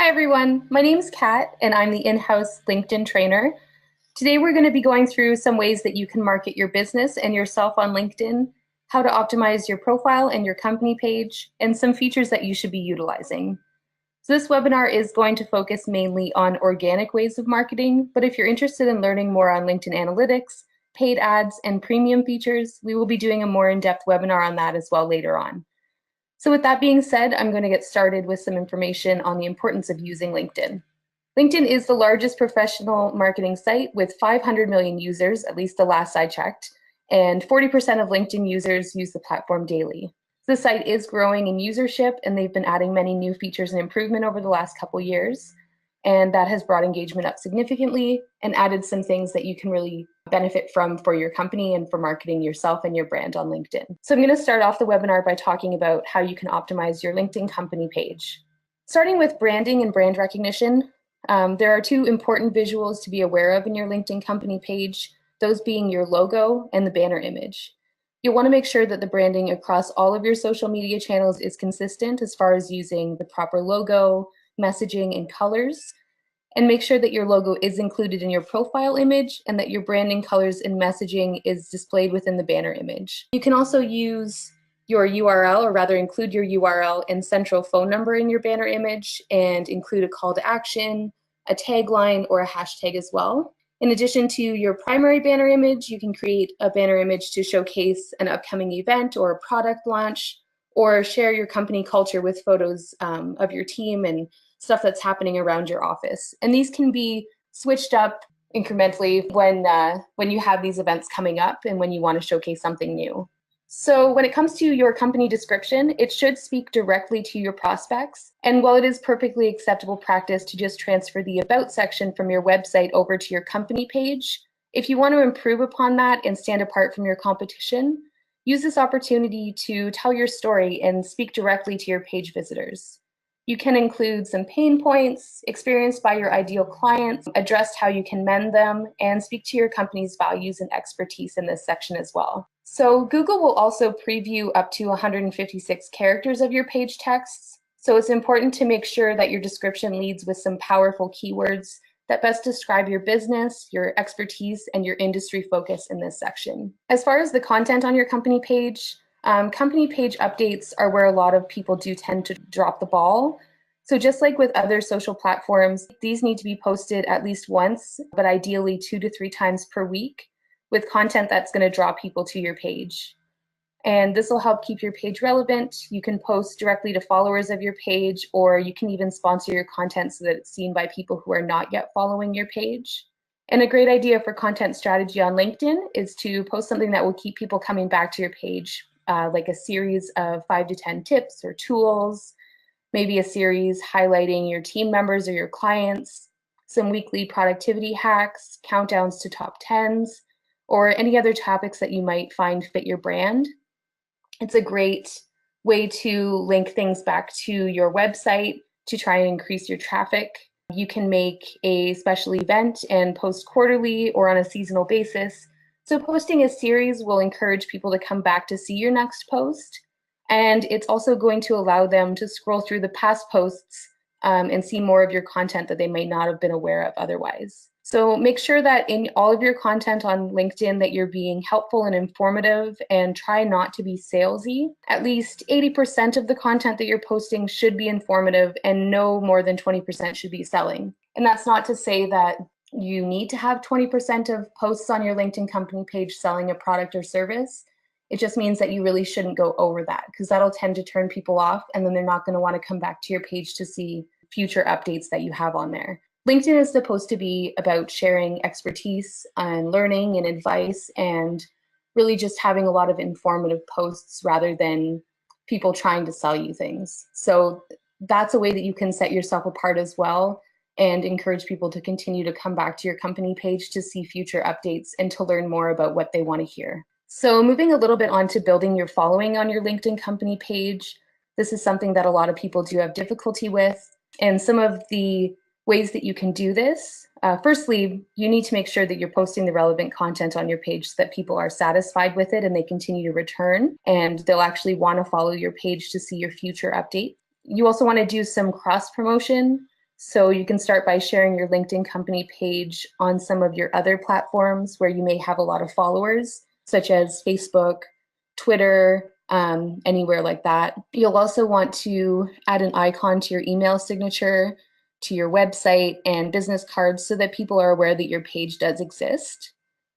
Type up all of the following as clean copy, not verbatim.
Hi everyone, my name is Kat and I'm the in-house LinkedIn trainer. Today we're going to be going through some ways that you can market your business and yourself on LinkedIn, how to optimize your profile and your company page, and some features that you should be utilizing. So this webinar is going to focus mainly on organic ways of marketing, but if you're interested in learning more on LinkedIn analytics, paid ads, and premium features, we will be doing a more in-depth webinar on that as well later on. So with that being said, I'm going to get started with some information on the importance of using LinkedIn. LinkedIn is the largest professional marketing site with 500 million users, at least the last I checked, and 40% of LinkedIn users use the platform daily. The site is growing in usership, and they've been adding many new features and improvement over the last couple years, and that has brought engagement up significantly and added some things that you can really benefit from for your company and for marketing yourself and your brand on LinkedIn. So I'm going to start off the webinar by talking about how you can optimize your LinkedIn company page. Starting with branding and brand recognition, there are two important visuals to be aware of in your LinkedIn company page, those being your logo and the banner image. You'll want to make sure that the branding across all of your social media channels is consistent as far as using the proper logo, messaging, and colors, and make sure that your logo is included in your profile image and that your branding colors and messaging is displayed within the banner image. You can also use your URL, or rather include your URL and central phone number in your banner image and include a call to action, a tagline, or a hashtag as well. In addition to your primary banner image, you can create a banner image to showcase an upcoming event or a product launch, or share your company culture with photos of your team and stuff that's happening around your office. And these can be switched up incrementally when you have these events coming up and when you want to showcase something new. So when it comes to your company description, it should speak directly to your prospects. And while it is perfectly acceptable practice to just transfer the About section from your website over to your company page, if you want to improve upon that and stand apart from your competition, use this opportunity to tell your story and speak directly to your page visitors. You can include some pain points experienced by your ideal clients, address how you can mend them, and speak to your company's values and expertise in this section as well. So Google will also preview up to 156 characters of your page texts. So it's important to make sure that your description leads with some powerful keywords that best describe your business, your expertise, and your industry focus in this section. As far as the content on your company page updates are where a lot of people do tend to drop the ball. So just like with other social platforms, these need to be posted at least once, but ideally 2 to 3 times per week, with content that's going to draw people to your page. And this will help keep your page relevant. You can post directly to followers of your page, or you can even sponsor your content so that it's seen by people who are not yet following your page. And a great idea for content strategy on LinkedIn is to post something that will keep people coming back to your page, like a series of 5 to 10 tips or tools, maybe a series highlighting your team members or your clients, some weekly productivity hacks, countdowns to top 10s, or any other topics that you might find fit your brand. It's a great way to link things back to your website to try and increase your traffic. You can make a special event and post quarterly or on a seasonal basis. So posting a series will encourage people to come back to see your next post. And it's also going to allow them to scroll through the past posts and see more of your content that they might not have been aware of otherwise. So make sure that in all of your content on LinkedIn that you're being helpful and informative, and try not to be salesy. At least 80% of the content that you're posting should be informative, and no more than 20% should be selling. And that's not to say that you need to have 20% of posts on your LinkedIn company page selling a product or service. It just means that you really shouldn't go over that, because that'll tend to turn people off, and then they're not going to want to come back to your page to see future updates that you have on there. LinkedIn is supposed to be about sharing expertise and learning and advice, and really just having a lot of informative posts rather than people trying to sell you things. So that's a way that you can set yourself apart as well and encourage people to continue to come back to your company page to see future updates and to learn more about what they want to hear. So moving a little bit on to building your following on your LinkedIn company page, this is something that a lot of people do have difficulty with. And some of the ways that you can do this, firstly, you need to make sure that you're posting the relevant content on your page so that people are satisfied with it and they continue to return, and they'll actually want to follow your page to see your future update. You also want to do some cross promotion. So you can start by sharing your LinkedIn company page on some of your other platforms where you may have a lot of followers, such as Facebook, Twitter, anywhere like that. You'll also want to add an icon to your email signature, to your website, and business cards so that people are aware that your page does exist.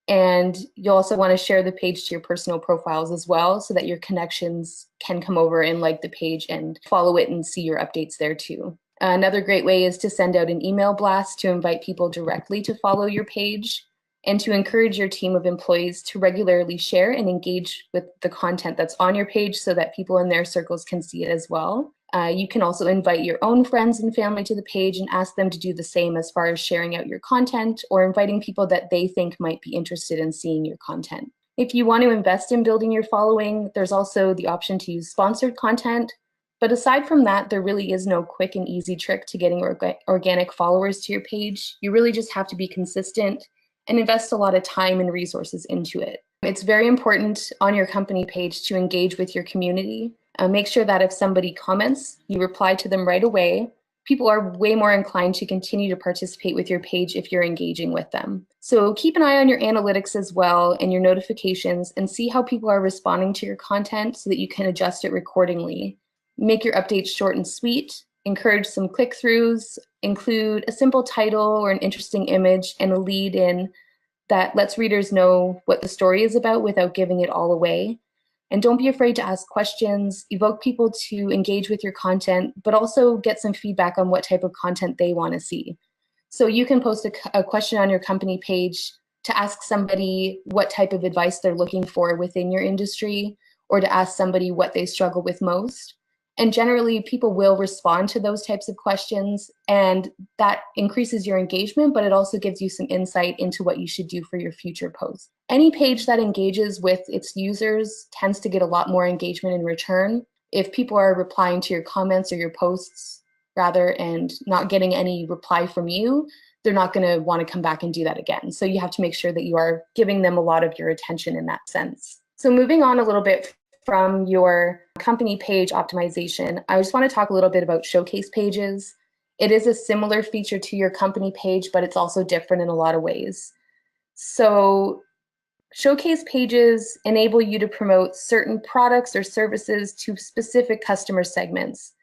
And you'll also want to share the page to your personal profiles as well so that your connections can come over and like the page and follow it and see your updates there too. Another great way is to send out an email blast to invite people directly to follow your page and to encourage your team of employees to regularly share and engage with the content that's on your page so that people in their circles can see it as well. You can also invite your own friends and family to the page and ask them to do the same as far as sharing out your content or inviting people that they think might be interested in seeing your content. If you want to invest in building your following, there's also the option to use sponsored content. But aside from that, there really is no quick and easy trick to getting organic followers to your page. You really just have to be consistent and invest a lot of time and resources into it. It's very important on your company page to engage with your community. Make sure that if somebody comments, you reply to them right away. People are way more inclined to continue to participate with your page if you're engaging with them. So keep an eye on your analytics as well and your notifications and see how people are responding to your content so that you can adjust it accordingly. Make your updates short and sweet, encourage some click-throughs, include a simple title or an interesting image and a lead in that lets readers know what the story is about without giving it all away. And don't be afraid to ask questions, evoke people to engage with your content, but also get some feedback on what type of content they want to see. So you can post a question on your company page to ask somebody what type of advice they're looking for within your industry, or to ask somebody what they struggle with most. And generally, people will respond to those types of questions, and that increases your engagement, but it also gives you some insight into what you should do for your future posts. Any page that engages with its users tends to get a lot more engagement in return. If people are replying to your comments or your posts rather and not getting any reply from you, they're not going to want to come back and do that again. So you have to make sure that you are giving them a lot of your attention in that sense. So moving on a little bit from your company page optimization, I just want to talk a little bit about showcase pages. It is a similar feature to your company page, but it's also different in a lot of ways. So showcase pages enable you to promote certain products or services to specific customer segments.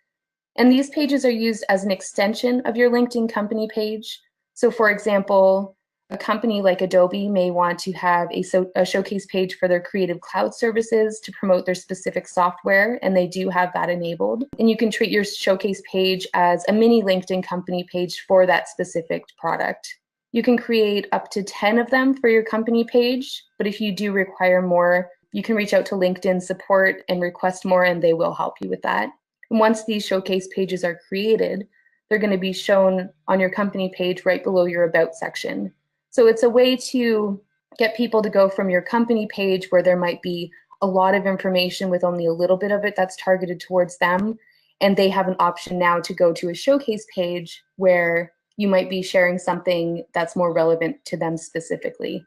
And these pages are used as an extension of your LinkedIn company page. So for example, a company like Adobe may want to have a showcase page for their Creative Cloud services to promote their specific software, and they do have that enabled. And you can treat your showcase page as a mini LinkedIn company page for that specific product. You can create up to 10 of them for your company page, but if you do require more, you can reach out to LinkedIn support and request more, and they will help you with that. And once these showcase pages are created, they're going to be shown on your company page right below your About section. So it's a way to get people to go from your company page where there might be a lot of information with only a little bit of it that's targeted towards them, and they have an option now to go to a showcase page where you might be sharing something that's more relevant to them specifically.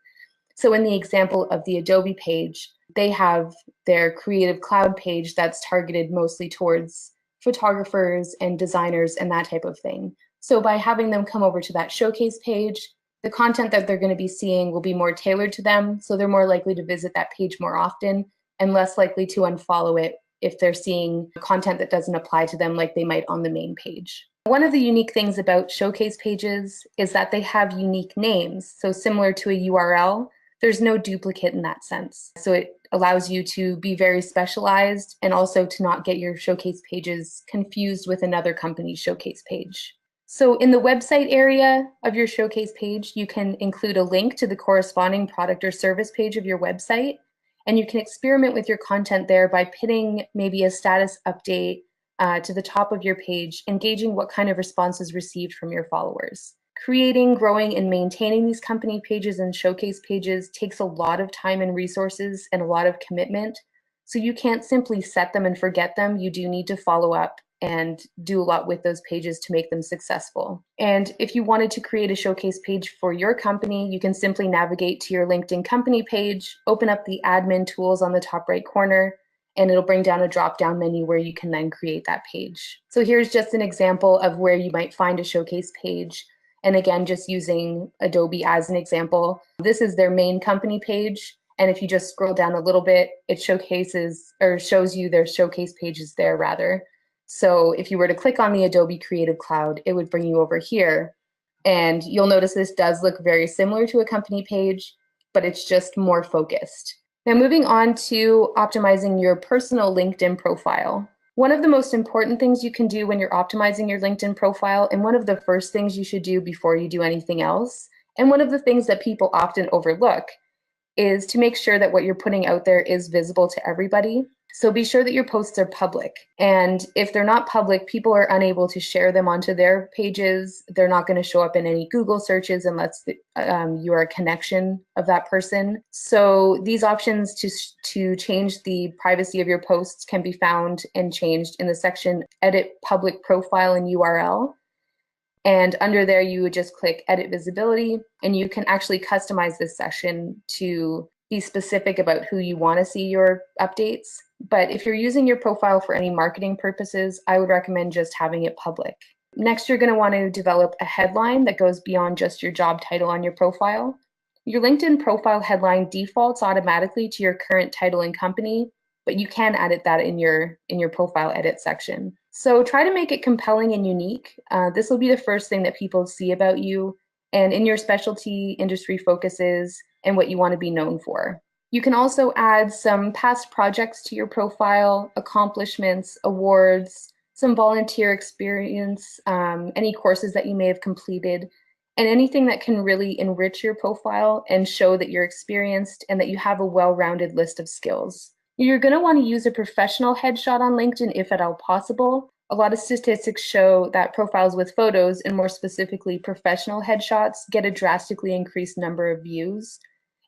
So in the example of the Adobe page, they have their Creative Cloud page that's targeted mostly towards photographers and designers and that type of thing. So by having them come over to that showcase page, the content that they're going to be seeing will be more tailored to them, so they're more likely to visit that page more often and less likely to unfollow it if they're seeing content that doesn't apply to them like they might on the main page. One of the unique things about showcase pages is that they have unique names. So similar to a URL, there's no duplicate in that sense. So it allows you to be very specialized and also to not get your showcase pages confused with another company's showcase page. So in the website area of your showcase page, you can include a link to the corresponding product or service page of your website, and you can experiment with your content there by pinning maybe a status update to the top of your page, engaging what kind of response is received from your followers. Creating, growing, and maintaining these company pages and showcase pages takes a lot of time and resources and a lot of commitment. So you can't simply set them and forget them. You do need to follow up and do a lot with those pages to make them successful. And if you wanted to create a showcase page for your company, you can simply navigate to your LinkedIn company page, open up the admin tools on the top right corner, and it'll bring down a drop-down menu where you can then create that page. So here's just an example of where you might find a showcase page. And again, just using Adobe as an example, this is their main company page. And if you just scroll down a little bit, it showcases or shows you their showcase pages there rather. So if you were to click on the Adobe Creative Cloud, it would bring you over here. And you'll notice this does look very similar to a company page, but it's just more focused. Now moving on to optimizing your personal LinkedIn profile. One of the most important things you can do when you're optimizing your LinkedIn profile, and one of the first things you should do before you do anything else, and one of the things that people often overlook, is to make sure that what you're putting out there is visible to everybody. So be sure that your posts are public. And if they're not public, people are unable to share them onto their pages. They're not going to show up in any Google searches unless you are a connection of that person. So these options to change the privacy of your posts can be found and changed in the section Edit Public Profile and URL. And under there, you would just click Edit Visibility, and you can actually customize this section to be specific about who you want to see your updates. But if you're using your profile for any marketing purposes, I would recommend just having it public. Next, you're going to want to develop a headline that goes beyond just your job title on your profile. Your LinkedIn profile headline defaults automatically to your current title and company, but you can edit that in your profile edit section. So try to make it compelling and unique. This will be the first thing that people see about you and in your specialty industry focuses and what you want to be known for. You can also add some past projects to your profile, accomplishments, awards, some volunteer experience, any courses that you may have completed, and anything that can really enrich your profile and show that you're experienced and that you have a well-rounded list of skills. You're going to want to use a professional headshot on LinkedIn if at all possible. A lot of statistics show that profiles with photos, and more specifically professional headshots, get a drastically increased number of views.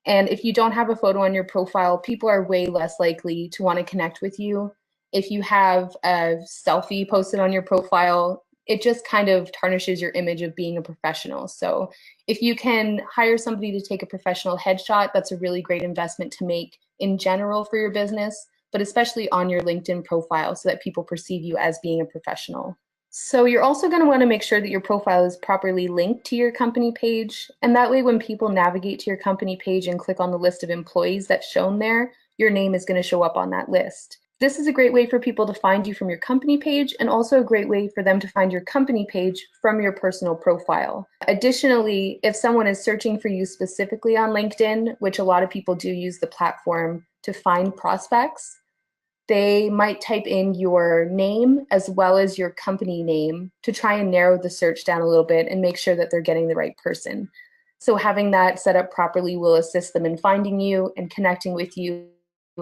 And if you don't have a photo on your profile, people are way less likely to want to connect with you. If you have a selfie posted on your profile, it just kind of tarnishes your image of being a professional. So if you can hire somebody to take a professional headshot, that's a really great investment to make in general for your business, but especially on your LinkedIn profile so that people perceive you as being a professional. So you're also going to want to make sure that your profile is properly linked to your company page. And that way, when people navigate to your company page and click on the list of employees that's shown there, your name is going to show up on that list. This is a great way for people to find you from your company page, and also a great way for them to find your company page from your personal profile. Additionally, if someone is searching for you specifically on LinkedIn, which a lot of people do use the platform to find prospects, they might type in your name as well as your company name to try and narrow the search down a little bit and make sure that they're getting the right person. So having that set up properly will assist them in finding you and connecting with you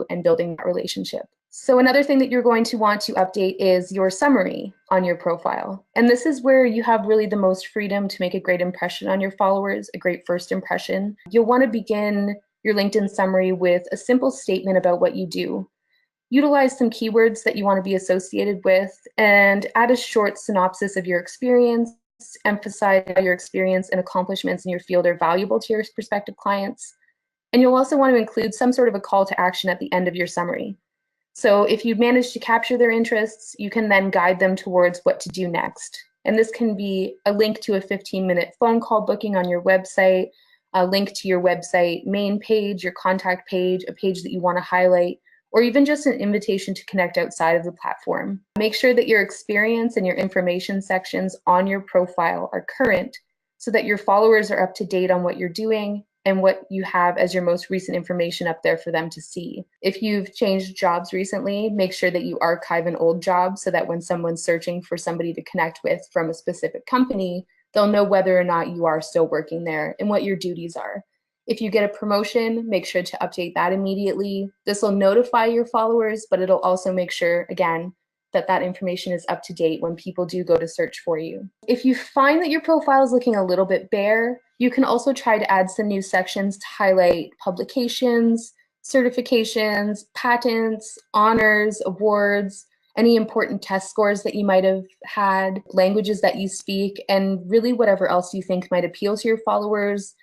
and building that relationship. So another thing that you're going to want to update is your summary on your profile. And this is where you have really the most freedom to make a great impression on your followers, a great first impression. You'll want to begin your LinkedIn summary with a simple statement about what you do. Utilize some keywords that you want to be associated with, and add a short synopsis of your experience. Emphasize how your experience and accomplishments in your field are valuable to your prospective clients. And you'll also want to include some sort of a call to action at the end of your summary. So if you've managed to capture their interests, you can then guide them towards what to do next. And this can be a link to a 15-minute phone call booking on your website, a link to your website main page, your contact page, a page that you want to highlight, or even just an invitation to connect outside of the platform. Make sure that your experience and your information sections on your profile are current so that your followers are up to date on what you're doing and what you have as your most recent information up there for them to see. If you've changed jobs recently, make sure that you archive an old job so that when someone's searching for somebody to connect with from a specific company, they'll know whether or not you are still working there and what your duties are. If you get a promotion, make sure to update that immediately. This will notify your followers, but it'll also make sure, again, that that information is up to date when people do go to search for you. If you find that your profile is looking a little bit bare, you can also try to add some new sections to highlight publications, certifications, patents, honors, awards, any important test scores that you might have had, languages that you speak, and really whatever else you think might appeal to your followers.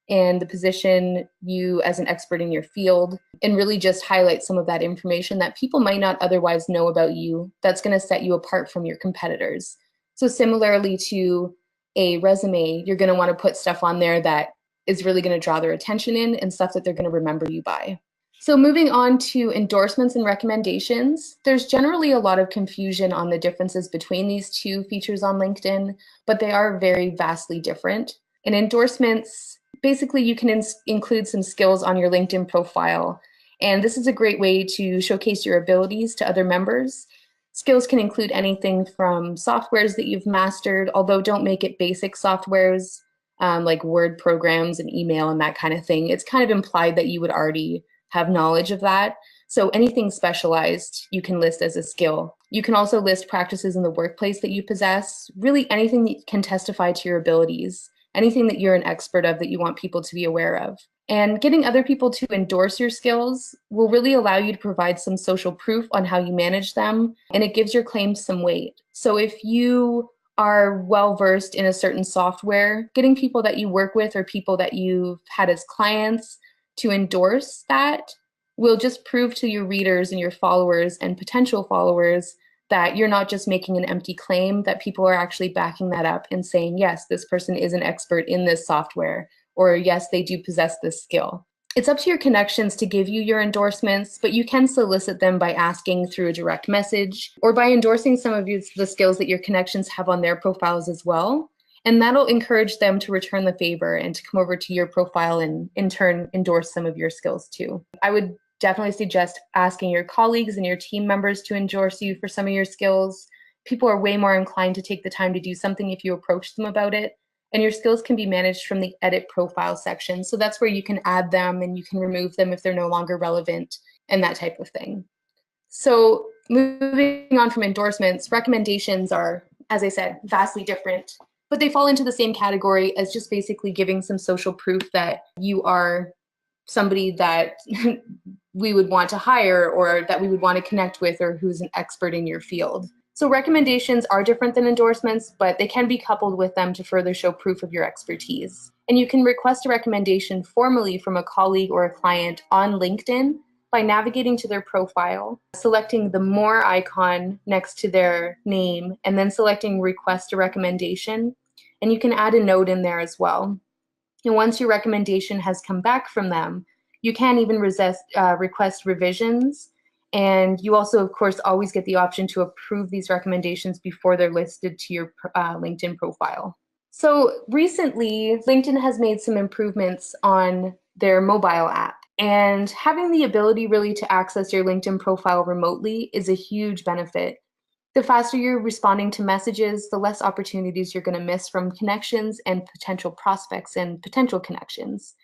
and the position you as an expert in your field, and really just highlight some of that information that people might not otherwise know about you that's going to set you apart from your competitors. So similarly to a resume, you're going to want to put stuff on there that is really going to draw their attention in and stuff that they're going to remember you by. So moving on to endorsements and recommendations, there's generally a lot of confusion on the differences between these two features on LinkedIn, but they are very vastly different. In endorsements, basically you can include some skills on your LinkedIn profile, and this is a great way to showcase your abilities to other members. Skills can include anything from softwares that you've mastered, although don't make it basic softwares like Word programs and email and that kind of thing. It's kind of implied that you would already have knowledge of that. So anything specialized you can list as a skill. You can also list practices in the workplace that you possess, really anything that can testify to your abilities, anything that you're an expert of that you want people to be aware of. And getting other people to endorse your skills will really allow you to provide some social proof on how you manage them, and it gives your claims some weight. So if you are well versed in a certain software, getting people that you work with or people that you've had as clients to endorse that will just prove to your readers and your followers and potential followers that you're not just making an empty claim, that people are actually backing that up and saying, yes, this person is an expert in this software, or yes, they do possess this skill. It's up to your connections to give you your endorsements, but you can solicit them by asking through a direct message or by endorsing some of the skills that your connections have on their profiles as well. And that'll encourage them to return the favor and to come over to your profile and in turn endorse some of your skills too. I would definitely suggest asking your colleagues and your team members to endorse you for some of your skills. People are way more inclined to take the time to do something if you approach them about it. And your skills can be managed from the edit profile section. So that's where you can add them and you can remove them if they're no longer relevant and that type of thing. So moving on from endorsements, recommendations are, as I said, vastly different, but they fall into the same category as just basically giving some social proof that you are somebody that we would want to hire or that we would want to connect with or who's an expert in your field. So recommendations are different than endorsements, but they can be coupled with them to further show proof of your expertise. And you can request a recommendation formally from a colleague or a client on LinkedIn by navigating to their profile, selecting the More icon next to their name, and then selecting Request a Recommendation. And you can add a note in there as well. And once your recommendation has come back from them, you can even request revisions. And you also, of course, always get the option to approve these recommendations before they're listed to your LinkedIn profile. So recently, LinkedIn has made some improvements on their mobile app. And having the ability really to access your LinkedIn profile remotely is a huge benefit. The faster you're responding to messages, the less opportunities you're going to miss from connections and potential prospects and potential connections.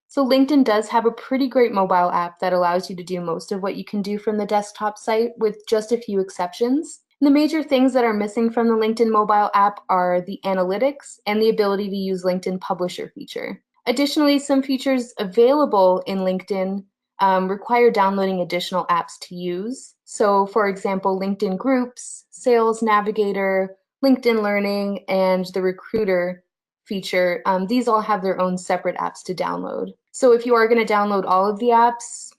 So LinkedIn does have a pretty great mobile app that allows you to do most of what you can do from the desktop site with just a few exceptions. And the major things that are missing from the LinkedIn mobile app are the analytics and the ability to use LinkedIn Publisher feature. Additionally, some features available in LinkedIn require downloading additional apps to use. So for example, LinkedIn Groups, Sales Navigator, LinkedIn Learning, and the Recruiter feature, these all have their own separate apps to download. So if you are going to download all of the apps,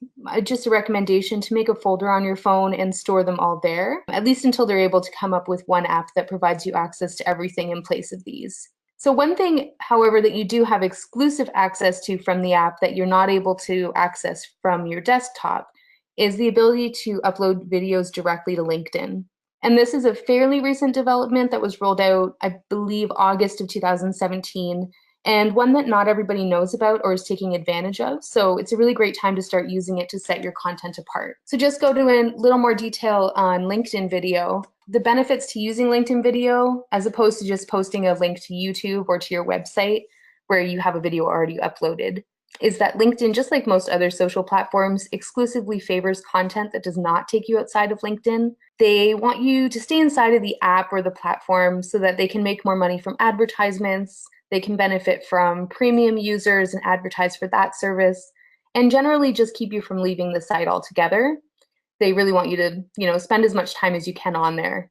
just a recommendation to make a folder on your phone and store them all there, at least until they're able to come up with one app that provides you access to everything in place of these. So one thing, however, that you do have exclusive access to from the app that you're not able to access from your desktop is the ability to upload videos directly to LinkedIn. And this is a fairly recent development that was rolled out, I believe, August of 2017, and one that not everybody knows about or is taking advantage of. So it's a really great time to start using it to set your content apart. So just go to a little more detail on LinkedIn video. The benefits to using LinkedIn video, as opposed to just posting a link to YouTube or to your website where you have a video already uploaded, is that LinkedIn, just like most other social platforms, exclusively favors content that does not take you outside of LinkedIn. They want you to stay inside of the app or the platform so that they can make more money from advertisements, they can benefit from premium users and advertise for that service, and generally just keep you from leaving the site altogether. They really want you to, spend as much time as you can on there.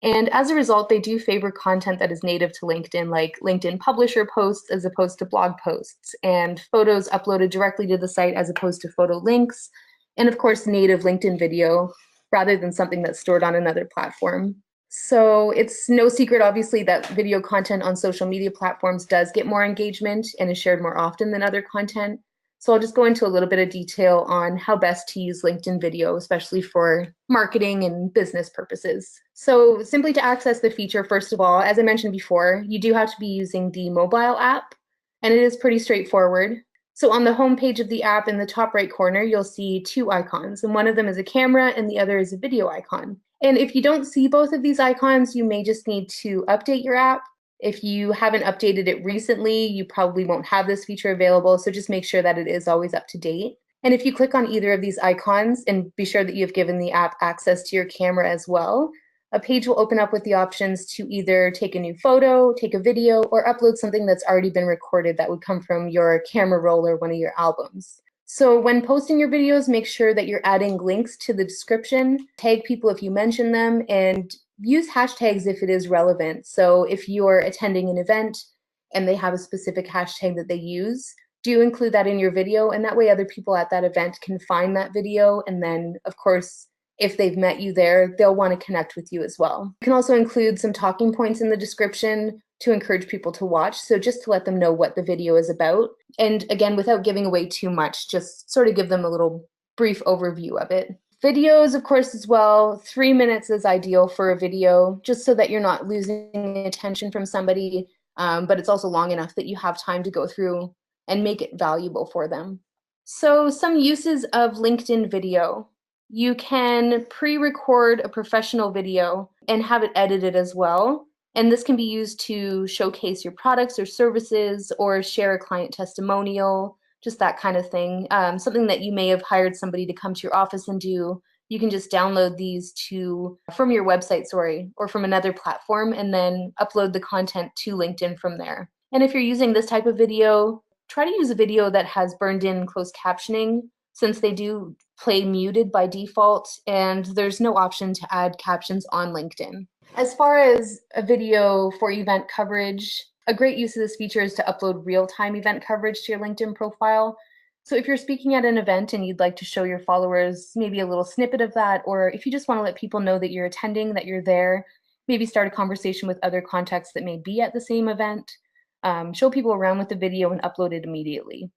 And as a result, they do favor content that is native to LinkedIn, like LinkedIn publisher posts as opposed to blog posts, and photos uploaded directly to the site as opposed to photo links, and of course, native LinkedIn video rather than something that's stored on another platform. So it's no secret, obviously, that video content on social media platforms does get more engagement and is shared more often than other content. So I'll just go into a little bit of detail on how best to use LinkedIn video, especially for marketing and business purposes. So simply to access the feature, first of all, as I mentioned before, you do have to be using the mobile app, and it is pretty straightforward. So on the home page of the app in the top right corner, you'll see two icons, and one of them is a camera and the other is a video icon. And if you don't see both of these icons, you may just need to update your app. If you haven't updated it recently, you probably won't have this feature available, so just make sure that it is always up to date. And if you click on either of these icons and be sure that you've given the app access to your camera as well, a page will open up with the options to either take a new photo, take a video, or upload something that's already been recorded that would come from your camera roll or one of your albums. So when posting your videos, make sure that you're adding links to the description, tag people if you mention them, and use hashtags if it is relevant. So if you're attending an event and they have a specific hashtag that they use, do include that in your video, and that way other people at that event can find that video, and then, of course, if they've met you there, they'll want to connect with you as well. You can also include some talking points in the description to encourage people to watch, so just to let them know what the video is about. And again, without giving away too much, just sort of give them a little brief overview of it. Videos, of course, as well. 3 minutes is ideal for a video, just so that you're not losing attention from somebody, but it's also long enough that you have time to go through and make it valuable for them. So some uses of LinkedIn video. You can pre-record a professional video and have it edited as well. And this can be used to showcase your products or services or share a client testimonial, just that kind of thing. Something that you may have hired somebody to come to your office and do. You can just download these from your website, or from another platform, and then upload the content to LinkedIn from there. And if you're using this type of video, try to use a video that has burned in closed captioning, since they do play muted by default, and there's no option to add captions on LinkedIn. As far as a video for event coverage, a great use of this feature is to upload real-time event coverage to your LinkedIn profile. So if you're speaking at an event and you'd like to show your followers maybe a little snippet of that, or if you just want to let people know that you're attending, that you're there, maybe start a conversation with other contacts that may be at the same event, show people around with the video and upload it immediately.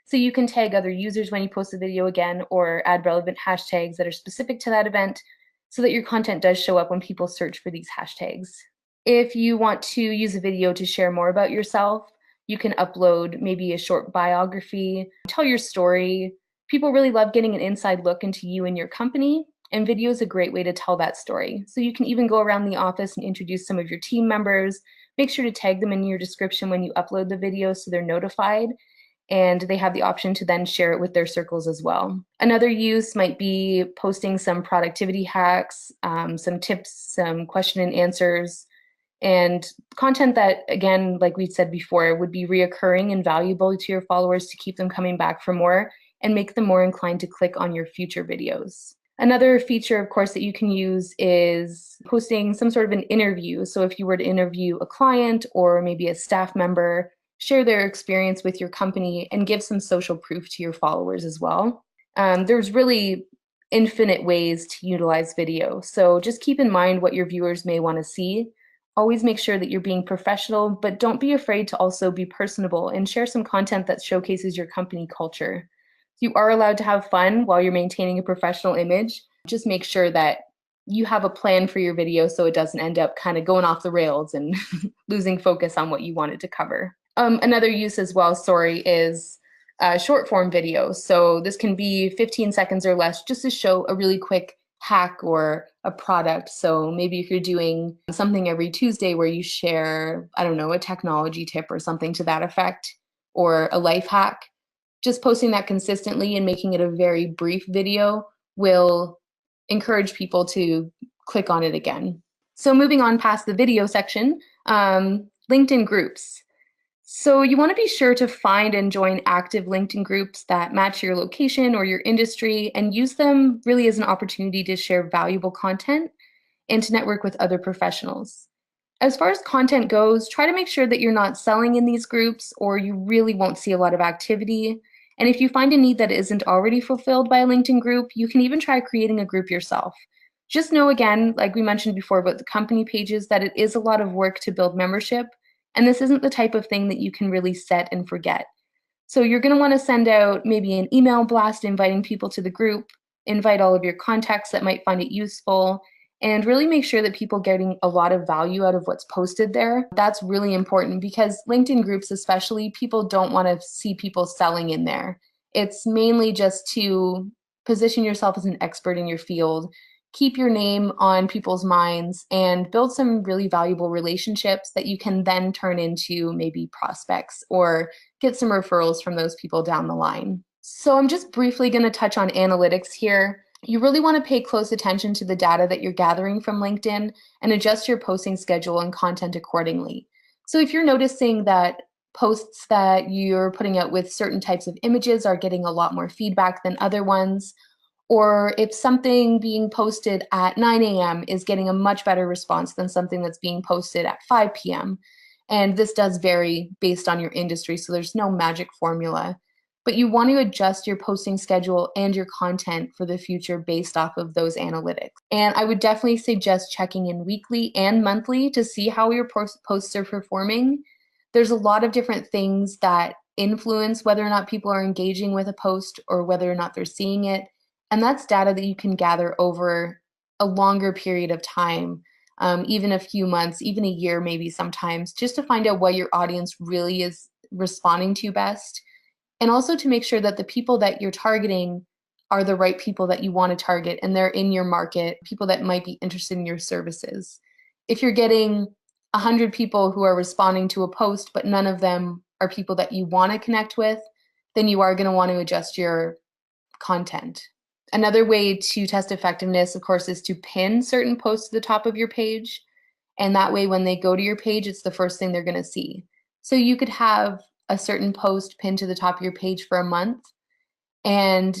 So you can tag other users when you post the video again, or add relevant hashtags that are specific to that event so that your content does show up when people search for these hashtags. If you want to use a video to share more about yourself, you can upload maybe a short biography, tell your story. People really love getting an inside look into you and your company, and video is a great way to tell that story. So you can even go around the office and introduce some of your team members. Make sure to tag them in your description when you upload the video so they're notified, and they have the option to then share it with their circles as well. Another use might be posting some productivity hacks, some tips, some question and answers, and content that, again, like we said before, would be reoccurring and valuable to your followers to keep them coming back for more and make them more inclined to click on your future videos. Another feature, of course, that you can use is posting some sort of an interview. So if you were to interview a client or maybe a staff member, share their experience with your company and give some social proof to your followers as well. There's really infinite ways to utilize video. So just keep in mind what your viewers may want to see. Always make sure that you're being professional, but don't be afraid to also be personable and share some content that showcases your company culture. You are allowed to have fun while you're maintaining a professional image. Just make sure that you have a plan for your video so it doesn't end up kind of going off the rails and losing focus on what you wanted to cover. Another use as well, is short form video. So this can be 15 seconds or less, just to show a really quick hack or a product. So maybe if you're doing something every Tuesday where you share, I don't know, a technology tip or something to that effect, or a life hack, just posting that consistently and making it a very brief video will encourage people to click on it again. So moving on past the video section, LinkedIn groups. So you want to be sure to find and join active LinkedIn groups that match your location or your industry, and use them really as an opportunity to share valuable content and to network with other professionals. As far as content goes, try to make sure that you're not selling in these groups or you really won't see a lot of activity. And if you find a need that isn't already fulfilled by a LinkedIn group, you can even try creating a group yourself. Just know again, like we mentioned before about the company pages, that it is a lot of work to build membership, and this isn't the type of thing that you can really set and forget. So you're going to want to send out maybe an email blast inviting people to the group, invite all of your contacts that might find it useful, and really make sure that people are getting a lot of value out of what's posted there. That's really important because LinkedIn groups especially, people don't want to see people selling in there. It's mainly just to position yourself as an expert in your field, keep your name on people's minds, and build some really valuable relationships that you can then turn into maybe prospects or get some referrals from those people down the line. So I'm just briefly going to touch on analytics here. You really want to pay close attention to the data that you're gathering from LinkedIn and adjust your posting schedule and content accordingly. So if you're noticing that posts that you're putting out with certain types of images are getting a lot more feedback than other ones, or if something being posted at 9 a.m. is getting a much better response than something that's being posted at 5 p.m. And this does vary based on your industry, so there's no magic formula. But you want to adjust your posting schedule and your content for the future based off of those analytics. And I would definitely suggest checking in weekly and monthly to see how your posts are performing. There's a lot of different things that influence whether or not people are engaging with a post or whether or not they're seeing it. And that's data that you can gather over a longer period of time, even a few months, even a year maybe sometimes, just to find out what your audience really is responding to best. And also to make sure that the people that you're targeting are the right people that you want to target and they're in your market, people that might be interested in your services. If you're getting 100 people who are responding to a post, but none of them are people that you want to connect with, then you are going to want to adjust your content. Another way to test effectiveness, of course, is to pin certain posts to the top of your page. And that way, when they go to your page, it's the first thing they're going to see. So you could have a certain post pinned to the top of your page for a month and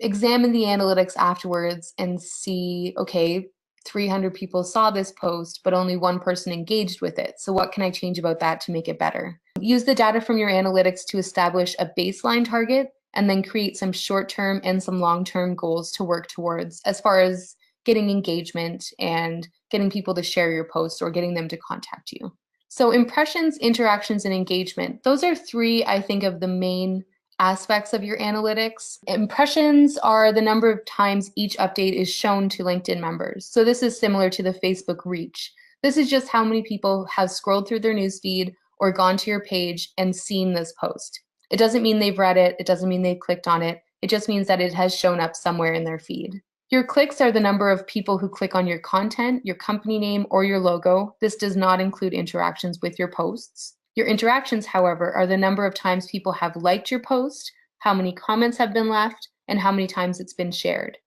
examine the analytics afterwards and see, okay, 300 people saw this post, but only one person engaged with it. So what can I change about that to make it better? Use the data from your analytics to establish a baseline target and then create some short-term and some long-term goals to work towards as far as getting engagement and getting people to share your posts or getting them to contact you. So impressions, interactions, and engagement. Those are three, I think, of the main aspects of your analytics. Impressions are the number of times each update is shown to LinkedIn members. So this is similar to the Facebook reach. This is just how many people have scrolled through their newsfeed or gone to your page and seen this post. It doesn't mean they've read it. It doesn't mean they've clicked on it. It just means that it has shown up somewhere in their feed. Your clicks are the number of people who click on your content, your company name, or your logo. This does not include interactions with your posts. Your interactions, however, are the number of times people have liked your post, how many comments have been left, and how many times it's been shared.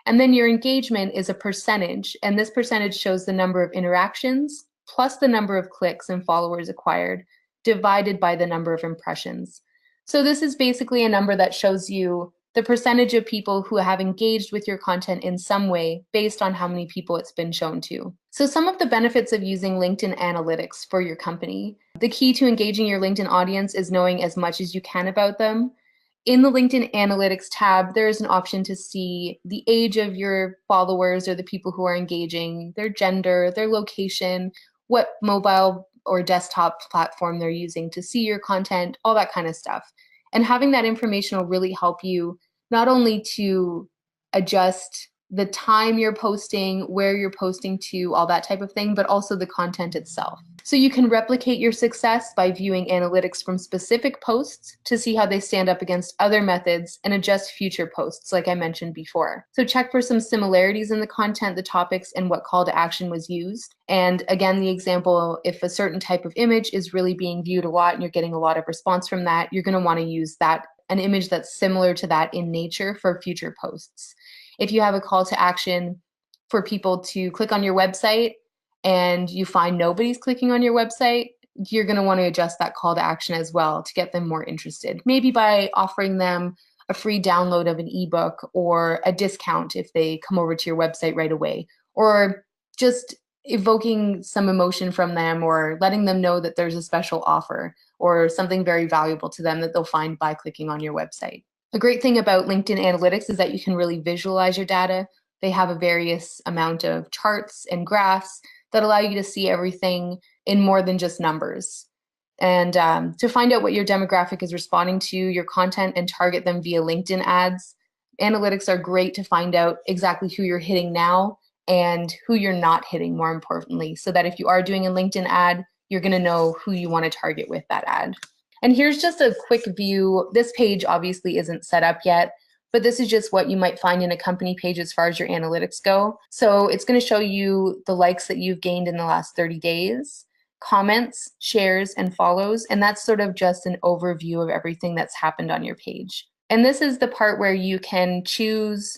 And then your engagement is a percentage, and this percentage shows the number of interactions plus the number of clicks and followers acquired divided by the number of impressions. So this is basically a number that shows you the percentage of people who have engaged with your content in some way based on how many people it's been shown to. So some of the benefits of using LinkedIn analytics for your company. The key to engaging your LinkedIn audience is knowing as much as you can about them. In the LinkedIn Analytics tab, there is an option to see the age of your followers or the people who are engaging, their gender, their location, what mobile or desktop platform they're using to see your content, all that kind of stuff. And having that information will really help you not only to adjust the time you're posting, where you're posting to, all that type of thing, but also the content itself. So you can replicate your success by viewing analytics from specific posts to see how they stand up against other methods and adjust future posts, like I mentioned before. So check for some similarities in the content, the topics, and what call to action was used. And again, the example, if a certain type of image is really being viewed a lot and you're getting a lot of response from that, you're going to want to use that, an image that's similar to that in nature for future posts. If you have a call to action for people to click on your website and you find nobody's clicking on your website, you're going to want to adjust that call to action as well to get them more interested. Maybe by offering them a free download of an ebook or a discount if they come over to your website right away, or just evoking some emotion from them or letting them know that there's a special offer or something very valuable to them that they'll find by clicking on your website. A great thing about LinkedIn Analytics is that you can really visualize your data. They have a various amount of charts and graphs that allow you to see everything in more than just numbers. And to find out what your demographic is responding to, your content, and target them via LinkedIn ads, analytics are great to find out exactly who you're hitting now and who you're not hitting, more importantly, so that if you are doing a LinkedIn ad, you're going to know who you want to target with that ad. And here's just a quick view. This page obviously isn't set up yet, but this is just what you might find in a company page as far as your analytics go. So it's going to show you the likes that you've gained in the last 30 days, comments, shares, and follows. And that's sort of just an overview of everything that's happened on your page. And this is the part where you can choose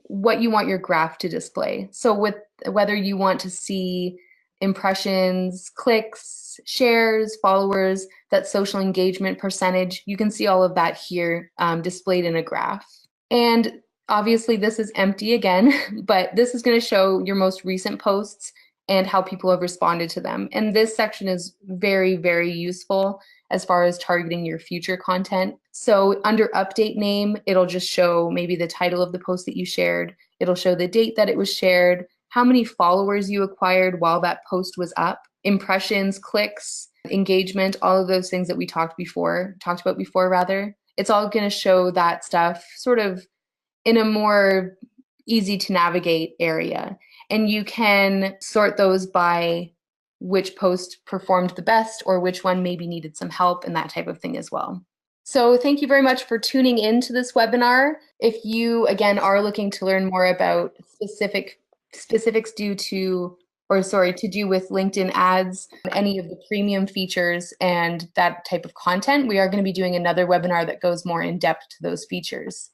what you want your graph to display. So with whether you want to see impressions, clicks, shares, followers, that social engagement percentage, you can see all of that here displayed in a graph. And obviously this is empty again, but this is going to show your most recent posts and how people have responded to them. And this section is very, very useful as far as targeting your future content. So under update name, it'll just show maybe the title of the post that you shared. It'll show the date that it was shared, how many followers you acquired while that post was up, impressions, clicks, engagement, all of those things that we talked about before rather. It's all going to show that stuff sort of in a more easy to navigate area. And you can sort those by which post performed the best or which one maybe needed some help and that type of thing as well. So thank you very much for tuning in to this webinar. If you, again, are looking to learn more about specifics to do with LinkedIn ads, any of the premium features and that type of content, we are going to be doing another webinar that goes more in depth to those features.